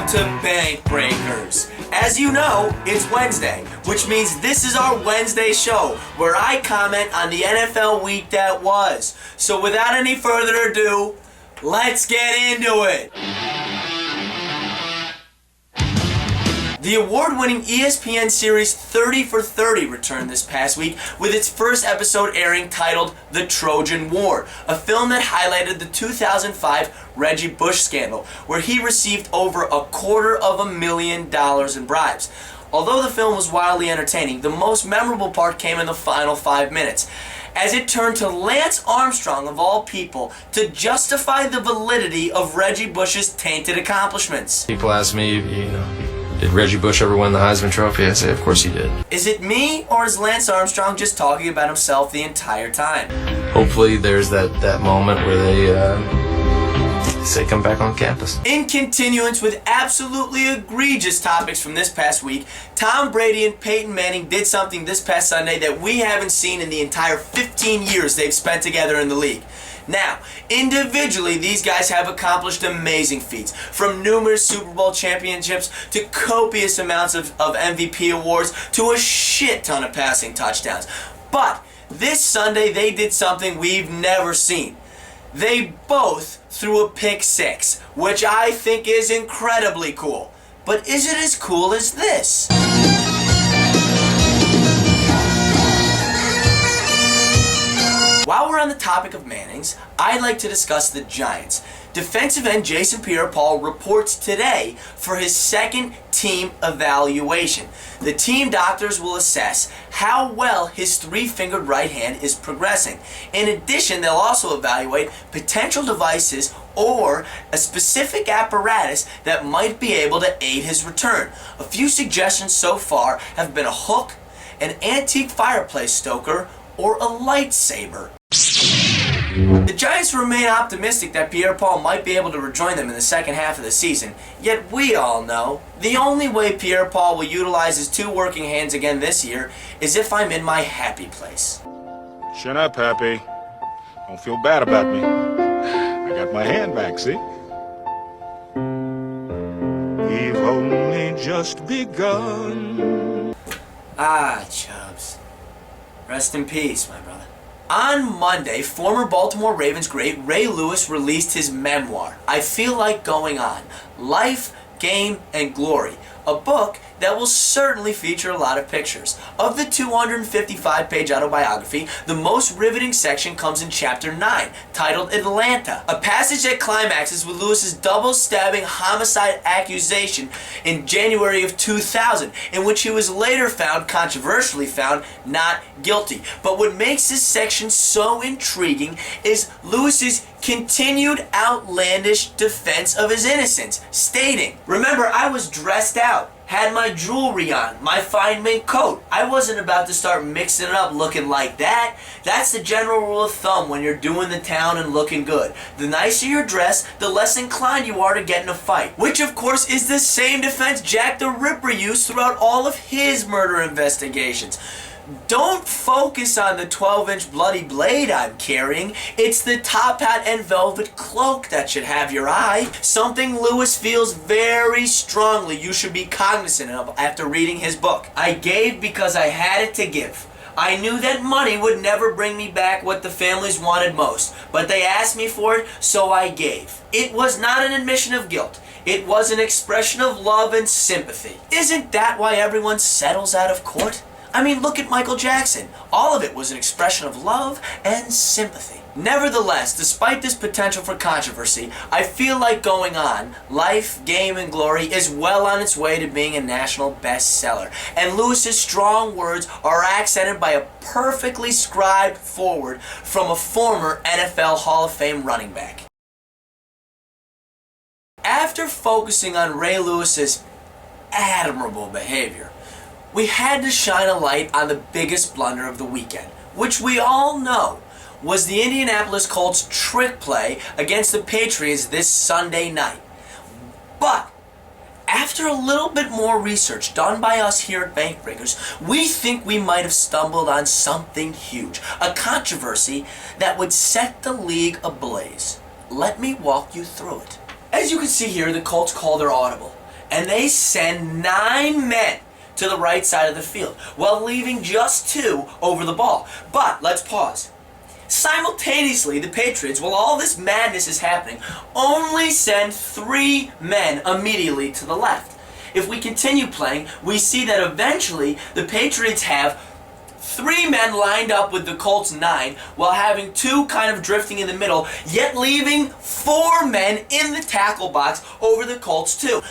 to Bank Breakers. As you know, it's Wednesday, which means this is our Wednesday show where I comment on the NFL week that was. So without any further ado, let's get into it. The award-winning ESPN series 30 for 30 returned this past week with its first episode airing titled The Trojan War, a film that highlighted the 2005 Reggie Bush scandal, where he received over $250,000 in bribes. Although the film was wildly entertaining, the most memorable part came in the final 5 minutes, as it turned to Lance Armstrong, of all people, to justify the validity of Reggie Bush's tainted accomplishments. People ask me, did Reggie Bush ever win the Heisman Trophy? I say, of course he did. Is it me, or is Lance Armstrong just talking about himself the entire time? Hopefully there's that moment where they say come back on campus. In continuance with absolutely egregious topics from this past week, Tom Brady and Peyton Manning did something this past Sunday that we haven't seen in the entire 15 years they've spent together in the league. Now, individually, these guys have accomplished amazing feats, from numerous Super Bowl championships to copious amounts of MVP awards to a shit ton of passing touchdowns. But this Sunday, they did something we've never seen. They both threw a pick six, which I think is incredibly cool. But is it as cool as this? While we're on the topic of Mannings, I'd like to discuss the Giants. Defensive end Jason Pierre-Paul reports today for his second team evaluation. The team doctors will assess how well his three-fingered right hand is progressing. In addition, they'll also evaluate potential devices or a specific apparatus that might be able to aid his return. A few suggestions so far have been a hook, an antique fireplace stoker, or a lightsaber. The Giants remain optimistic that Pierre-Paul might be able to rejoin them in the second half of the season, yet we all know the only way Pierre-Paul will utilize his two working hands again this year is if I'm in my happy place. Shut up, Happy. Don't feel bad about me. I got my hand back, see? We've only just begun. Ah, Chubbs. Rest in peace, my brother. On Monday, former Baltimore Ravens great Ray Lewis released his memoir, I Feel Like Going On, Life, Game, and Glory, a book that will certainly feature a lot of pictures. Of the 255-page autobiography, the most riveting section comes in Chapter 9, titled Atlanta, a passage that climaxes with Lewis's double-stabbing homicide accusation in January of 2000, in which he was later controversially found, not guilty. But what makes this section so intriguing is Lewis's continued outlandish defense of his innocence, stating, "Remember, I was dressed out, had my jewelry on, my fine mink coat. I wasn't about to start mixing it up looking like that. That's the general rule of thumb when you're doing the town and looking good. The nicer you're dressed, the less inclined you are to get in a fight." Which, of course, is the same defense Jack the Ripper used throughout all of his murder investigations. Don't focus on the 12-inch bloody blade I'm carrying. It's the top hat and velvet cloak that should have your eye. Something Lewis feels very strongly you should be cognizant of after reading his book. I gave because I had it to give. I knew that money would never bring me back what the families wanted most, but they asked me for it, so I gave. It was not an admission of guilt. It was an expression of love and sympathy. Isn't that why everyone settles out of court? I mean, look at Michael Jackson. All of it was an expression of love and sympathy. Nevertheless, despite this potential for controversy, I Feel Like Going On, Life, Game, and Glory is well on its way to being a national bestseller. And Lewis's strong words are accented by a perfectly scribed foreword from a former NFL Hall of Fame running back. After focusing on Ray Lewis's admirable behavior, we had to shine a light on the biggest blunder of the weekend, which we all know was the Indianapolis Colts trick play against the Patriots this Sunday night. But after a little bit more research done by us here at Bank Breakers, we think we might have stumbled on something huge, a controversy that would set the league ablaze. Let me walk you through it. As you can see here, the Colts call their audible. and they send 9 men to the right side of the field, while leaving just 2 over the ball. But let's pause. Simultaneously, the Patriots, while all this madness is happening, only send 3 men immediately to the left. If we continue playing, we see that eventually the Patriots have 3 men lined up with the Colts 9, while having 2 kind of drifting in the middle, yet leaving 4 men in the tackle box over the Colts 2.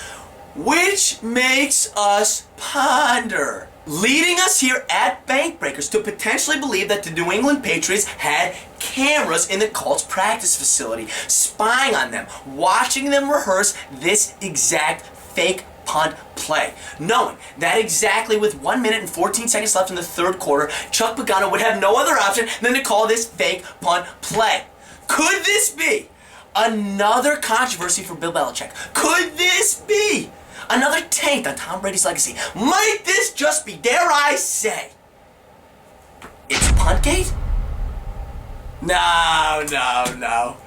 Which makes us ponder, leading us here at Bank Breakers to potentially believe that the New England Patriots had cameras in the Colts practice facility, spying on them, watching them rehearse this exact fake punt play, knowing that exactly with 1 minute and 14 seconds left in the third quarter, Chuck Pagano would have no other option than to call this fake punt play. Could this be another controversy for Bill Belichick? Could this be another taint on Tom Brady's legacy? Might this just be, dare I say, it's Puntgate? No.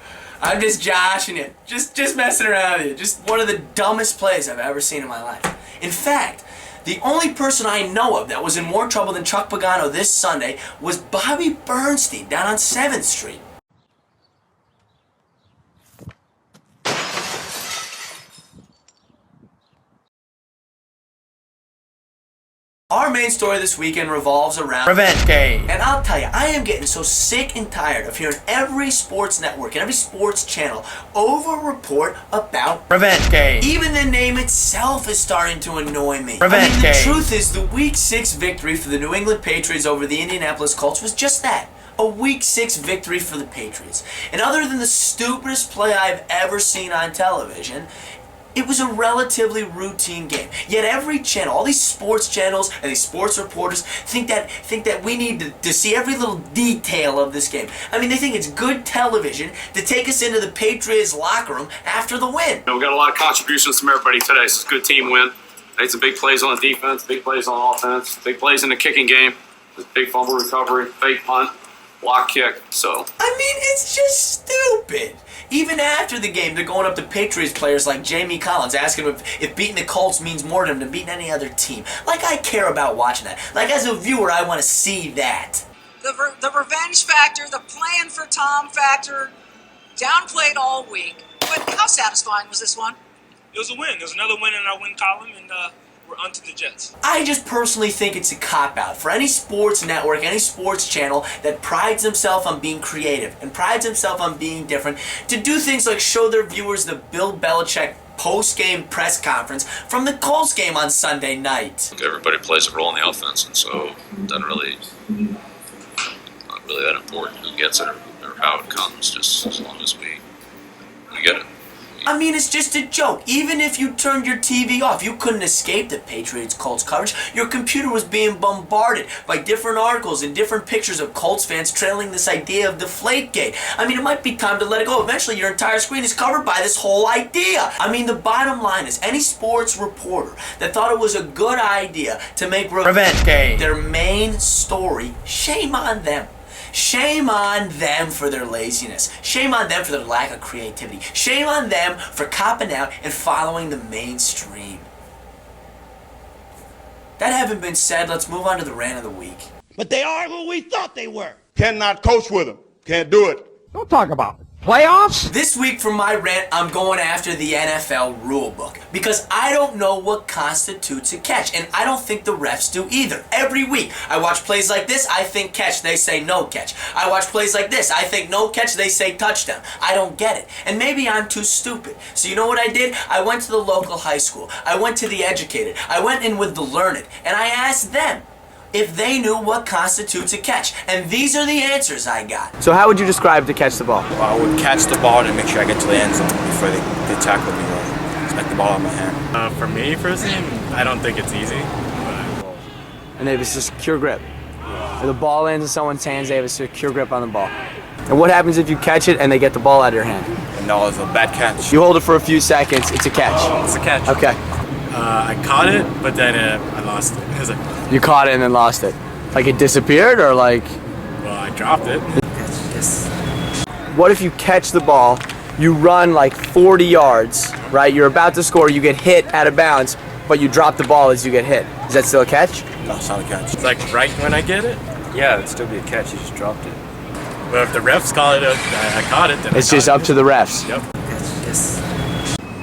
I'm just joshing you. Just messing around with you. Just one of the dumbest plays I've ever seen in my life. In fact, the only person I know of that was in more trouble than Chuck Pagano this Sunday was Bobby Bernstein down on 7th Street. Our main story this weekend revolves around Revenge game. And I'll tell you, I am getting so sick and tired of hearing every sports network and every sports channel over-report about Revenge game. Even the name itself is starting to annoy me. Revenge the game. truth is, the Week 6 victory for the New England Patriots over the Indianapolis Colts was just that. A Week 6 victory for the Patriots. And other than the stupidest play I've ever seen on television, it was a relatively routine game. Yet every channel, all these sports channels and these sports reporters think that we need to see every little detail of this game. I mean, they think it's good television to take us into the Patriots locker room after the win. We got a lot of contributions from everybody today. It's a good team win. Made some big plays on the defense, big plays on offense, big plays in the kicking game. Big fumble recovery, fake punt, block kick. So I mean, it's just stupid. Even after the game, they're going up to Patriots players like Jamie Collins, asking them if beating the Colts means more to them than beating any other team. Like, I care about watching that. Like, as a viewer, I want to see that. The revenge factor, the playing for Tom factor, downplayed all week. But how satisfying was this one? It was a win. It was another win in our win column, and we're on to the Jets. I just personally think it's a cop-out for any sports network, any sports channel that prides himself on being creative and prides himself on being different to do things like show their viewers the Bill Belichick post-game press conference from the Colts game on Sunday night. Everybody plays a role in the offense, and so it doesn't really, not really that important who gets it or how it comes, just as long as we get it. I mean, it's just a joke. Even if you turned your TV off, you couldn't escape the Patriots-Colts coverage. Your computer was being bombarded by different articles and different pictures of Colts fans trailing this idea of Deflategate. I mean, it might be time to let it go. Eventually, your entire screen is covered by this whole idea. I mean, the bottom line is, any sports reporter that thought it was a good idea to make Revenge game their main story, shame on them. Shame on them for their laziness. Shame on them for their lack of creativity. Shame on them for copping out and following the mainstream. That having been said, let's move on to the rant of the week. But they are who we thought they were. Cannot coach with them. Can't do it. Don't talk about it. Playoffs? This week for my rant, I'm going after the NFL rulebook because I don't know what constitutes a catch, and I don't think the refs do either. Every week, I watch plays like this, I think catch, they say no catch. I watch plays like this, I think no catch, they say touchdown. I don't get it, and maybe I'm too stupid. So you know what I did? I went to the local high school. I went to the educated. I went in with the learned, and I asked them if they knew what constitutes a catch. And these are the answers I got. So how would you describe to catch the ball? Well, I would catch the ball and make sure I get to the end zone before they tackle me or smack the ball out of my hand. For me personally, I don't think it's easy. And they have a secure grip. If the ball lands in someone's hands, they have a secure grip on the ball. And what happens if you catch it and they get the ball out of your hand? And no, it's a bad catch. You hold it for a few seconds, it's a catch. It's a catch. Okay. I caught it, but then I lost it. It was You caught it and then lost it. Like it disappeared or like? Well, I dropped it. What if you catch the ball you run like 40 yards, right? You're about to score, you get hit out of bounds, but you drop the ball as you get hit. Is that still a catch? No, it's not a catch. It's like right when I get it. Yeah, it'd still be a catch. You just dropped it. But if the refs call it, I caught it. Then It's just up to the refs. Yep. Yes.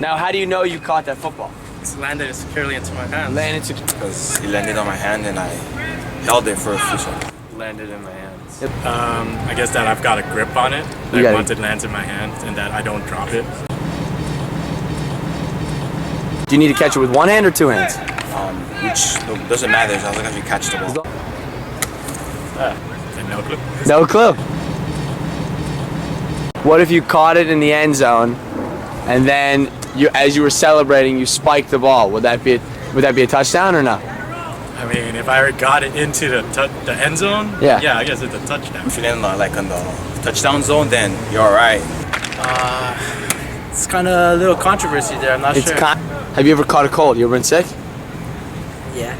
Now, how do you know you caught that football? It's landed securely into my hand. Because it landed on my hand and I held it for a few seconds. Landed in my hands. Yep. I guess that I've got a grip on it. You Like got once it. it lands in my hand, and that I don't drop it. Do you need to catch it with one hand or two hands? Which doesn't matter as long as you catch the ball. No clue. No clue. What if you caught it in the end zone, and then as you were celebrating, you spiked the ball? Would that be a touchdown or no? I mean, if I got it into the end zone, Yeah. I guess it's a touchdown. If you're in like on the touchdown zone, then you're all right. It's kind of a little controversy there. I'm not sure. Have you ever caught a cold? You ever been sick? Yeah.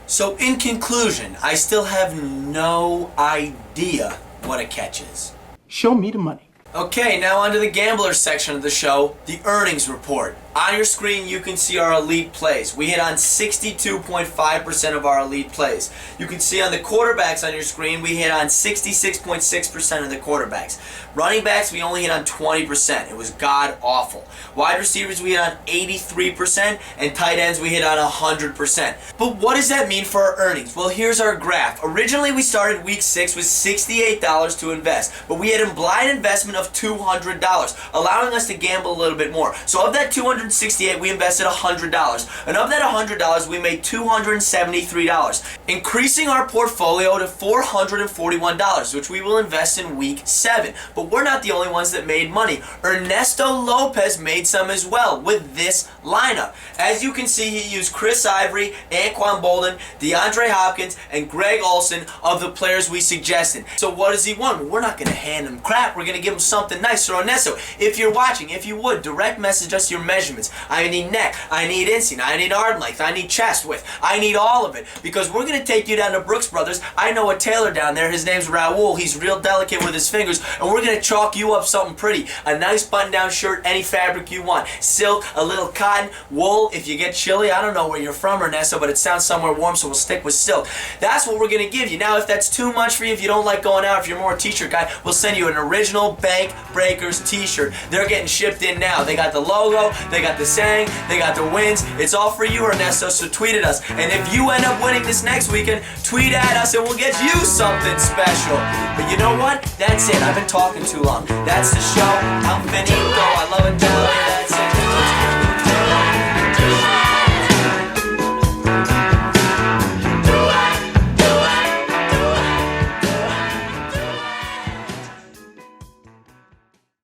So in conclusion, I still have no idea what a catch is. Show me the money. Okay, now onto the gambler section of the show, the earnings report. On your screen, you can see our elite plays. We hit on 62.5% of our elite plays. You can see on the quarterbacks on your screen, we hit on 66.6% of the quarterbacks. Running backs, we only hit on 20%. It was god awful. Wide receivers, we hit on 83%, and tight ends, we hit on 100%. But what does that mean for our earnings? Well, here's our graph. Originally, we started week 6 with $68 to invest, but we had a blind investment of $200, allowing us to gamble a little bit more. So of that $268, we invested $100, and of that $100, we made $273, increasing our portfolio to $441, which we will invest in week 7. But we're not the only ones that made money. Ernesto Lopez made some as well with this lineup. As you can see, he used Chris Ivory, Anquan Bolden, DeAndre Hopkins, and Greg Olsen of the players we suggested. So what does he want? Well, we're not going to hand him crap. We're going to give him something nice. So Ernesto, if you're watching, if you would, direct message us your measurements. I need neck, I need inseam, I need arm length, I need chest width, I need all of it, because we're going to take you down to Brooks Brothers. I know a tailor down there, his name's Raul, he's real delicate with his fingers, and we're going to chalk you up something pretty. A nice button-down shirt, any fabric you want. Silk, a little cotton, wool, if you get chilly. I don't know where you're from, Ernesto, but it sounds somewhere warm, so we'll stick with silk. That's what we're going to give you. Now, if that's too much for you, if you don't like going out, if you're more a t-shirt guy, we'll send you an original Bank Breakers t-shirt. They're getting shipped in now. They got the logo, they got the saying, they got the wins. It's all for you, Ernesto, so tweet at us. And if you end up winning this next weekend, tweet at us and we'll get you something special. But you know what? That's it. I've been talking too long. That's the show. I'm finito. I love it. That's it.